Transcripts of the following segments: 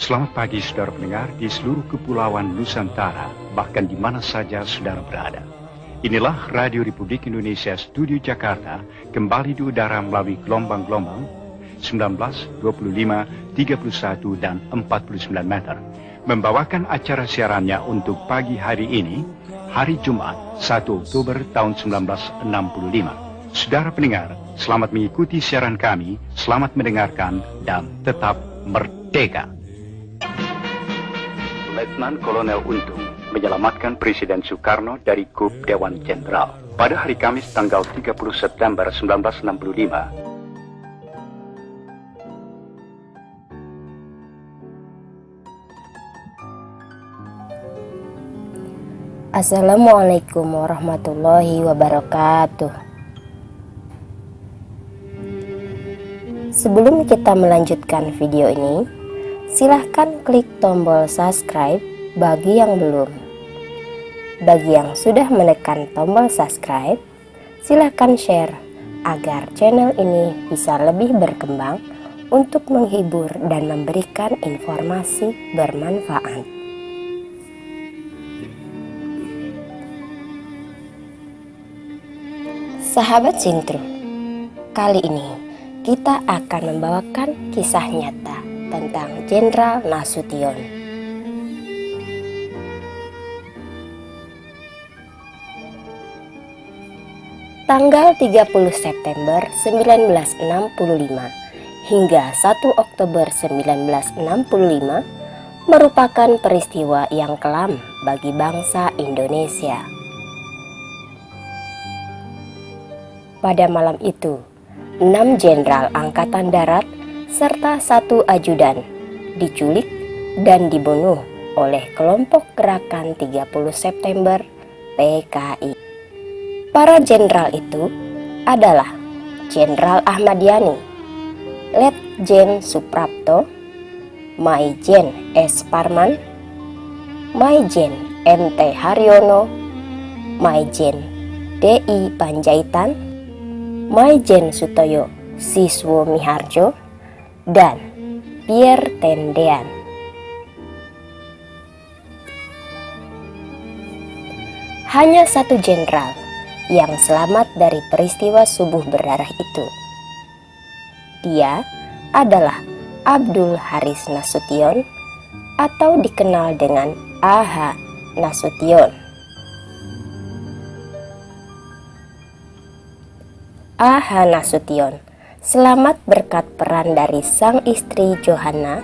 Selamat pagi saudara pendengar di seluruh kepulauan Nusantara, bahkan di mana saja saudara berada. Inilah Radio Republik Indonesia Studio Jakarta, kembali di udara melalui gelombang-gelombang 19, 25, 31, dan 49 meter. Membawakan acara siarannya untuk pagi hari ini, hari Jumat, 1 Oktober tahun 1965. Saudara pendengar, selamat mengikuti siaran kami, selamat mendengarkan, dan tetap merdeka. Letnan Kolonel Untung menyelamatkan Presiden Soekarno dari Kup Dewan Jenderal pada hari Kamis tanggal 30 September 1965. Assalamualaikum warahmatullahi wabarakatuh. Sebelum kita melanjutkan video ini, silahkan klik tombol subscribe bagi yang belum. Bagi yang sudah menekan tombol subscribe, silahkan share agar channel ini bisa lebih berkembang untuk menghibur dan memberikan informasi bermanfaat. Sahabat Sintru, kali ini kita akan membawakan kisah nyata tentang Jenderal Nasution. Tanggal 30 September 1965 hingga 1 Oktober 1965 merupakan peristiwa yang kelam bagi bangsa Indonesia. Pada malam itu, 6 jenderal angkatan darat serta 1 ajudan diculik dan dibunuh oleh kelompok gerakan 30 September PKI. Para jenderal itu adalah Jenderal Ahmad Yani, Letjen Suprapto, Maijen S. Parman, Maijen MT Haryono, Maijen DI Panjaitan, Maijen Sutoyo Siswo Miharjo, dan Pierre Tendean. Hanya 1 jenderal yang selamat dari peristiwa subuh berdarah itu. Dia adalah Abdul Haris Nasution atau dikenal dengan A.H. Nasution. A.H. Nasution selamat berkat peran dari sang istri Johanna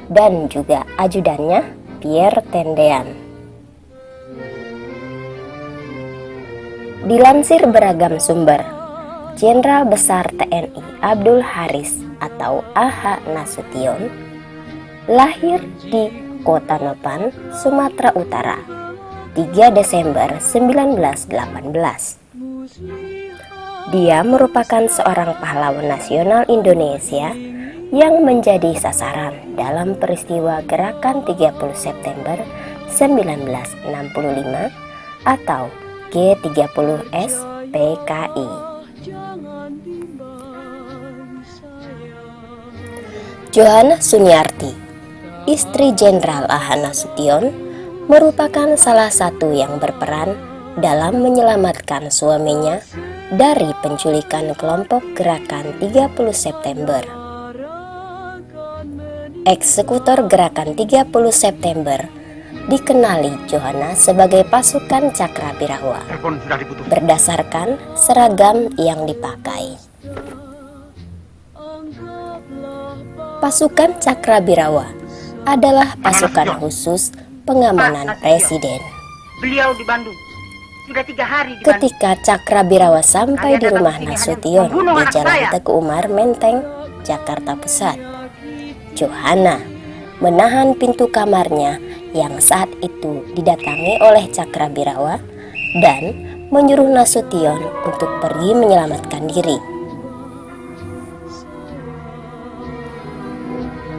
dan juga ajudannya Pierre Tendean. Dilansir beragam sumber, Jenderal Besar TNI Abdul Haris atau A.H. Nasution lahir di Kota Nopan, Sumatera Utara, 3 Desember 1918. Dia merupakan seorang pahlawan nasional Indonesia yang menjadi sasaran dalam peristiwa Gerakan 30 September 1965 atau G30S PKI. Johanna Suniarti, istri Jenderal A.H. Nasution, merupakan salah satu yang berperan dalam menyelamatkan suaminya dari penculikan kelompok Gerakan 30 September. Eksekutor Gerakan 30 September dikenali Johanna sebagai pasukan Cakrabirawa berdasarkan seragam yang dipakai. Pasukan Cakrabirawa adalah pasukan khusus pengamanan Presiden. Beliau di Bandung. Sudah 3 hari di Ketika Cakrabirawa sampai di rumah Nasution di Jalan Teguh Umar Menteng, Jakarta Pusat, Johanna menahan pintu kamarnya yang saat itu didatangi oleh Cakrabirawa dan menyuruh Nasution untuk pergi menyelamatkan diri.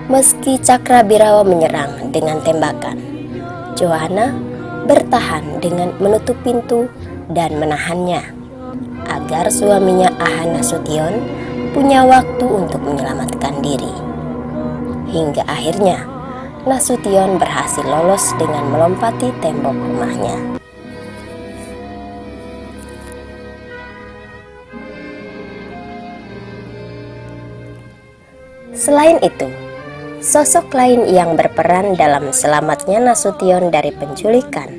Meski Cakrabirawa menyerang dengan tembakan, Johanna bertahan dengan menutup pintu dan menahannya agar suaminya A.H. Nasution punya waktu untuk menyelamatkan diri. Hingga akhirnya Nasution berhasil lolos dengan melompati tembok rumahnya. Selain itu, sosok lain yang berperan dalam selamatnya Nasution dari penculikan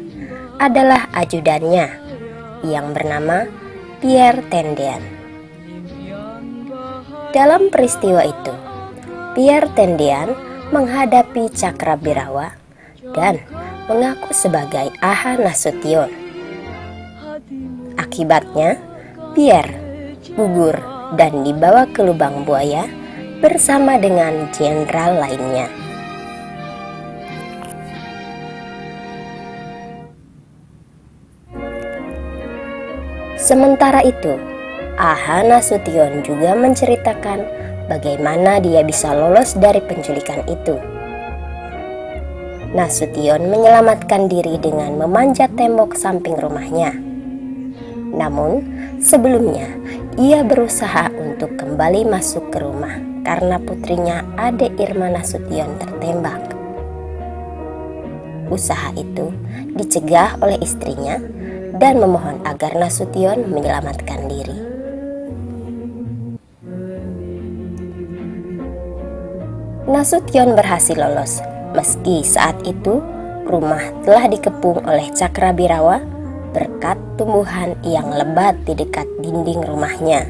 adalah ajudannya yang bernama Pierre Tendian. Dalam peristiwa itu, Pierre Tendian menghadapi Cakrawirawa dan mengaku sebagai Aha Nasution. Akibatnya, Pierre gugur dan dibawa ke lubang buaya bersama dengan jenderal lainnya. Sementara itu, Aha Nasution juga menceritakan bagaimana dia bisa lolos dari penculikan itu. Nasution menyelamatkan diri dengan memanjat tembok samping rumahnya. Namun, sebelumnya ia berusaha untuk kembali masuk ke rumah karena putrinya Ade Irma Nasution tertembak. Usaha itu dicegah oleh istrinya dan memohon agar Nasution menyelamatkan diri. Nasution berhasil lolos, meski saat itu rumah telah dikepung oleh Cakrawirawa berkat tumbuhan yang lebat di dekat dinding rumahnya.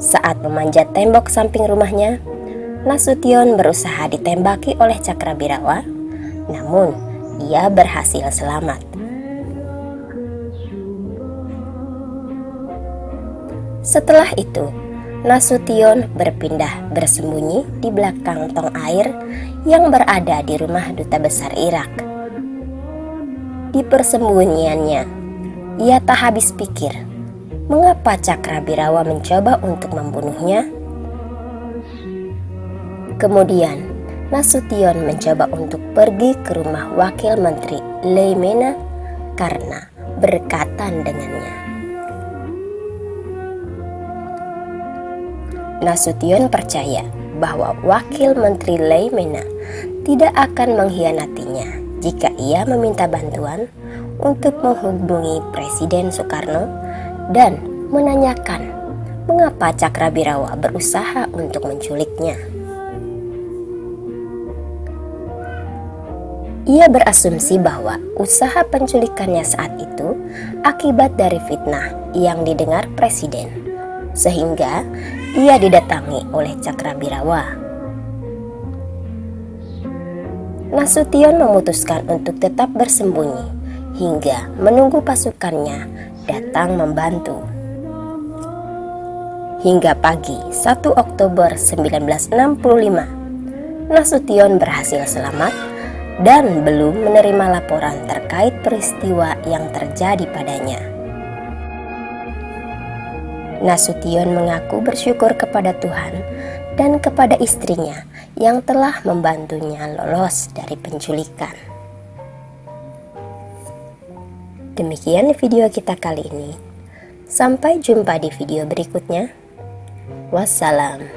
Saat memanjat tembok samping rumahnya, Nasution berusaha ditembaki oleh Cakrawirawa, namun ia berhasil selamat. Setelah itu, Nasution berpindah bersembunyi di belakang tong air yang berada di rumah Duta Besar Irak. Di persembunyiannya, ia tak habis pikir, mengapa Cakrawirawa mencoba untuk membunuhnya? Kemudian, Nasution mencoba untuk pergi ke rumah Wakil Menteri Leymena karena berdekatan dengannya. Nasution percaya bahwa Wakil Menteri Leymena tidak akan mengkhianatinya jika ia meminta bantuan untuk menghubungi Presiden Soekarno dan menanyakan mengapa Cakrawirawa berusaha untuk menculiknya. Ia berasumsi bahwa usaha penculikannya saat itu akibat dari fitnah yang didengar Presiden, sehingga ia didatangi oleh Cakrawirawa. Nasution memutuskan untuk tetap bersembunyi hingga menunggu pasukannya datang membantu. Hingga pagi 1 Oktober 1965, Nasution berhasil selamat dan belum menerima laporan terkait peristiwa yang terjadi padanya. Nasution mengaku bersyukur kepada Tuhan dan kepada istrinya yang telah membantunya lolos dari penculikan. Demikian video kita kali ini. Sampai jumpa di video berikutnya. Wassalam.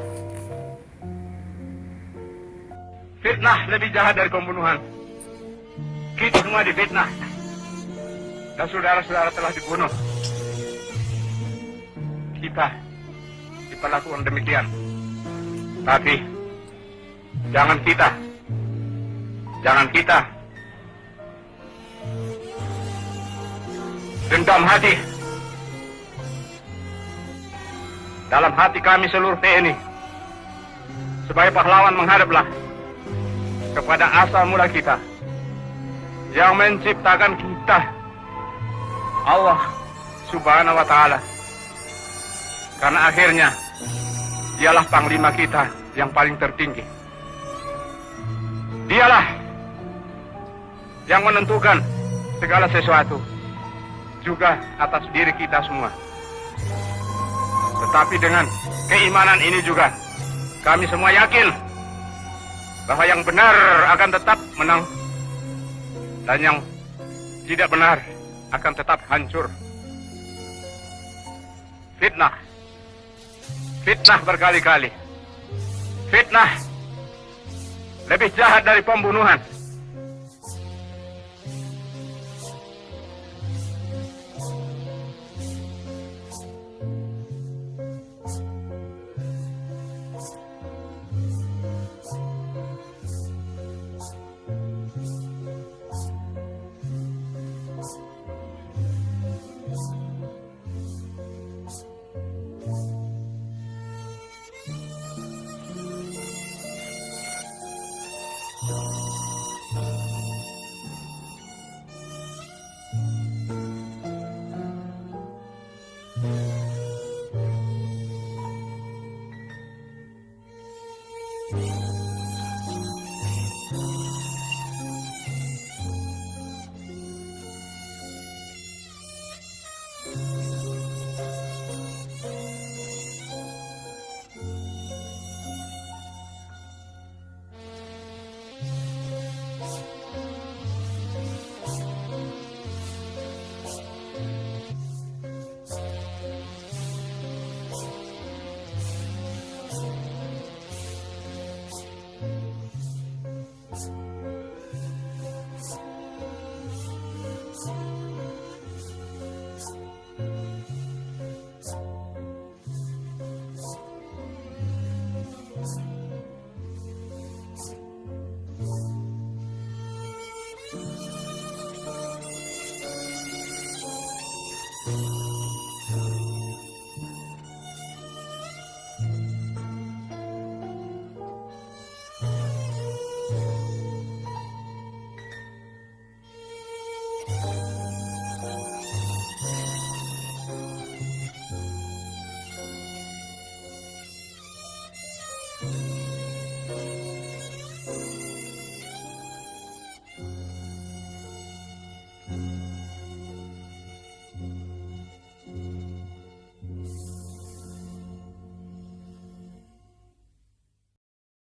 Fitnah lebih jahat dari pembunuhan. Kita semua difitnah. Dan saudara-saudara telah dibunuh. Kita diperlakukan demikian. Tapi jangan kita dendam hati. Dalam hati kami seluruh TNI sebagai pahlawan menghadaplah kepada asal mula kita yang menciptakan kita, Allah Subhanahu wa Ta'ala. Karena akhirnya dialah panglima kita yang paling tertinggi. Dialah yang menentukan segala sesuatu, juga atas diri kita semua. Tetapi dengan keimanan ini juga kami semua yakin bahwa yang benar akan tetap menang dan yang tidak benar akan tetap hancur. Fitnah berkali-kali. Fitnah lebih jahat dari pembunuhan.